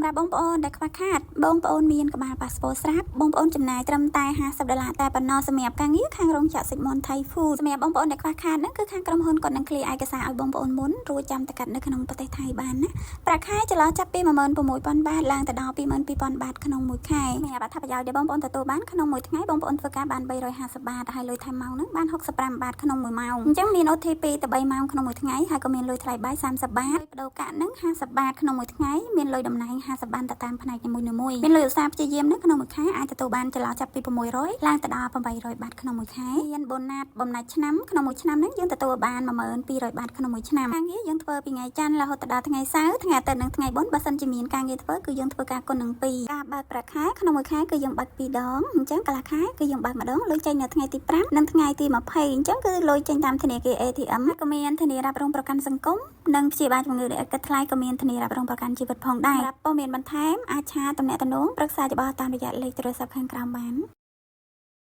รับបងប្អូនដែលខ្វះខាតបងប្អូនមានក្បាលប៉ាសពតស្រាប់បងប្អូនចំណាយត្រឹមតែ$50តែប៉ុណ្ណោះសម្រាប់ការងារខាងរោងចក្រសិចមនថៃ Food សម្រាប់បងប្អូនដែលខ្វះខាតហ្នឹងគឺខាងក្រុមហ៊ុនគាត់នឹងឃ្លៀរឯកសារឲ្យបងប្អូនមុនរួចចាំទៅកាត់នៅក្នុងប្រទេសថៃបានណាប្រាក់ខែចន្លោះចាប់ពី16,000 បាតឡើងទៅដល់22,000 បាតក្នុងមួយខែសម្រាប់អត្ថប្រយោជន៍ដែលបងប្អូនទទួលបានក្នុងមួយថ្ងៃបងប្អូនធ្វើការបាន350 បាតហើយលុយថែមម៉ោងហ្នឹងបាន65 បាតក្នុងមួយម៉ោងអញ្ចឹងមាន OT 2ទៅ3ម៉ោងក្នុងមួយថ្ងៃហើយក៏មានលុយថ្លៃបាយ30 បាតបដូរកាក់ហ្នឹង50 បាតក្នុងមួយថ្ងៃមានលុយតំណែង50 បាតទៅតាមផ្នែកនីមួយៗមានលុយឧស្សាហ៍ព្យាយាមហ្នឹងក្នុងមួយខែអាចទទួលបានចន្លោះចាប់ពី600ឡើងទៅដល់800 បាតក្នុងមួយខែមានបូណាសបំណាច់ឆ្នាំក្នុងមួយឆ្នាំហ្នឹងយើងទទួលបាន1200 បាតក្នុងមួយឆ្នាំការងារយើងធ្វើពីថ្ងៃច័ន្ទរហូតដល់ថ្ងៃសៅរ៍ថ្ងៃអាទិត្យនិងថ្ងៃបុណ្យបើសិនជាមានការងារធ្វើគឺយើងធ្វើការគុណនឹង2ការបើកប្រាក់ខែក្នុងមួយខែគឺយើងបើក2ដងអញ្ចឹងកន្លះខែគឺយើងបើកម្ដងលុយចេញនៅថ្ងៃទី5និងថ្ងៃទី20អញ្ចឹងគឺលុយចេញតាមធនាគារ ATM ក៏មានធានារ៉ាប់រងប្រកាន់សង្គមនិងព្យាបាលជំងឺដែលឥតគិតថ្លៃក៏មានធានារ៉ាប់រងប្រកាន់ជីវិតផងដែរសម្រាប់ព័ត៌មានបន្ថែមអាចឆាតំណែងប្រឹក្សាយោបល់តាមរយៈលេខទូរស័ព្ទខាងក្រោមបាន